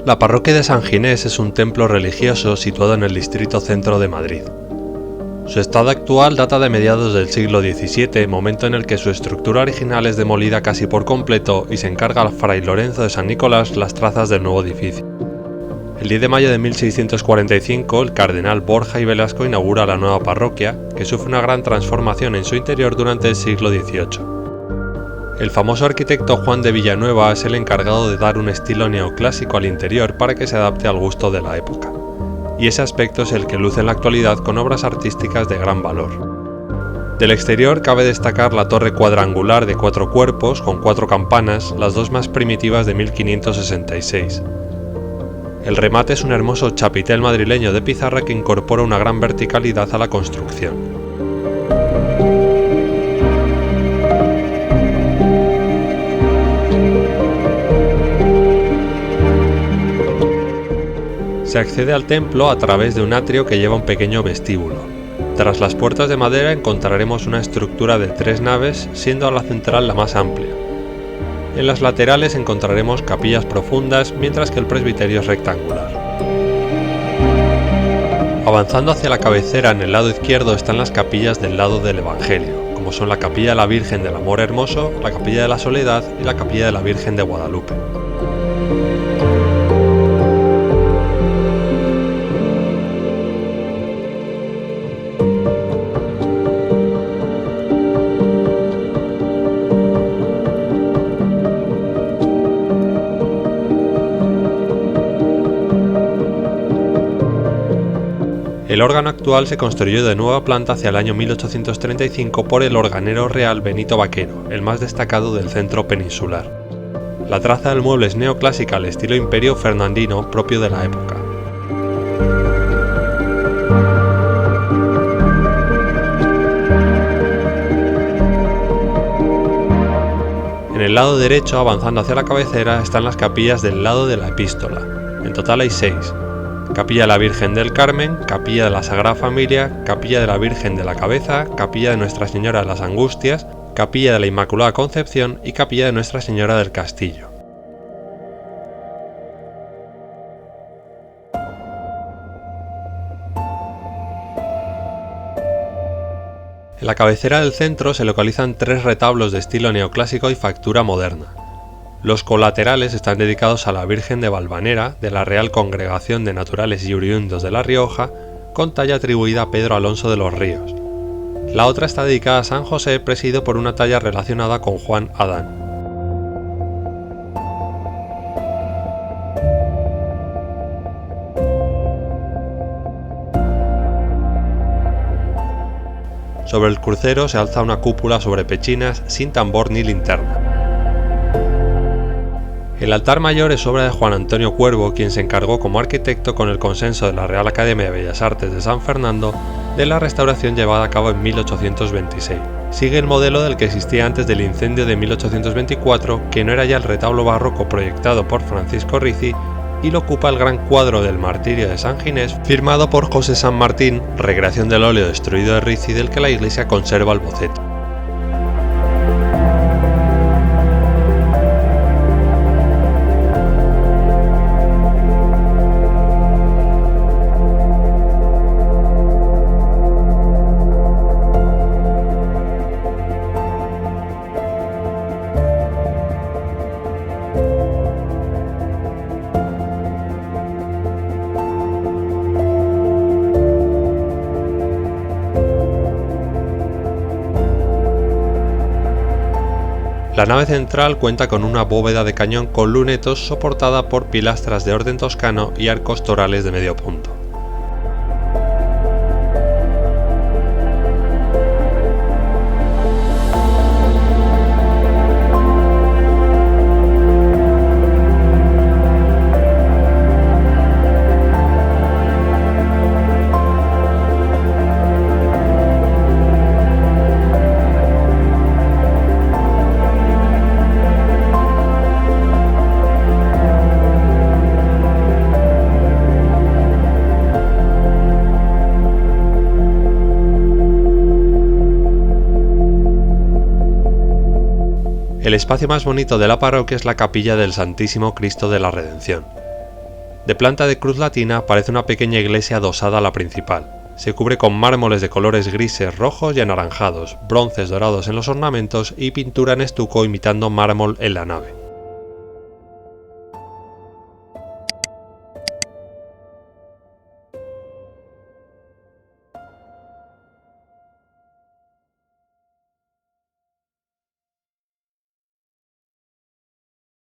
La parroquia de San Ginés es un templo religioso situado en el distrito centro de Madrid. Su estado actual data de mediados del siglo XVII, momento en el que su estructura original es demolida casi por completo y se encarga al fray Lorenzo de San Nicolás las trazas del nuevo edificio. El 10 de mayo de 1645, el cardenal Borja y Velasco inaugura la nueva parroquia, que sufre una gran transformación en su interior durante el siglo XVIII. El famoso arquitecto Juan de Villanueva es el encargado de dar un estilo neoclásico al interior para que se adapte al gusto de la época, y ese aspecto es el que luce en la actualidad con obras artísticas de gran valor. Del exterior cabe destacar la torre cuadrangular de 4 cuerpos con 4 campanas, las dos más primitivas de 1566. El remate es un hermoso chapitel madrileño de pizarra que incorpora una gran verticalidad a la construcción. Se accede al templo a través de un atrio que lleva un pequeño vestíbulo. Tras las puertas de madera encontraremos una estructura de 3 naves, siendo la central la más amplia. En las laterales encontraremos capillas profundas, mientras que el presbiterio es rectangular. Avanzando hacia la cabecera, en el lado izquierdo están las capillas del lado del Evangelio, como son la capilla de la Virgen del Amor Hermoso, la capilla de la Soledad y la capilla de la Virgen de Guadalupe. El órgano actual se construyó de nueva planta hacia el año 1835 por el organero real Benito Vaquero, el más destacado del centro peninsular. La traza del mueble es neoclásica al estilo imperio fernandino propio de la época. En el lado derecho, avanzando hacia la cabecera, están las capillas del lado de la epístola. En total hay 6. Capilla de la Virgen del Carmen, Capilla de la Sagrada Familia, Capilla de la Virgen de la Cabeza, Capilla de Nuestra Señora de las Angustias, Capilla de la Inmaculada Concepción y Capilla de Nuestra Señora del Castillo. En la cabecera del centro se localizan 3 retablos de estilo neoclásico y factura moderna. Los colaterales están dedicados a la Virgen de Valvanera, de la Real Congregación de Naturales y Oriundos de La Rioja, con talla atribuida a Pedro Alonso de los Ríos. La otra está dedicada a San José, presidido por una talla relacionada con Juan Adán. Sobre el crucero se alza una cúpula sobre pechinas sin tambor ni linterna. El altar mayor es obra de Juan Antonio Cuervo, quien se encargó como arquitecto, con el consenso de la Real Academia de Bellas Artes de San Fernando, de la restauración llevada a cabo en 1826. Sigue el modelo del que existía antes del incendio de 1824, que no era ya el retablo barroco proyectado por Francisco Rizzi, y lo ocupa el gran cuadro del Martirio de San Ginés, firmado por José San Martín, recreación del óleo destruido de Rizzi, del que la iglesia conserva el boceto. La nave central cuenta con una bóveda de cañón con lunetos soportada por pilastras de orden toscano y arcos torales de medio punto. El espacio más bonito de la parroquia es la capilla del Santísimo Cristo de la Redención. De planta de cruz latina, parece una pequeña iglesia adosada a la principal. Se cubre con mármoles de colores grises, rojos y anaranjados, bronces dorados en los ornamentos y pintura en estuco imitando mármol en la nave.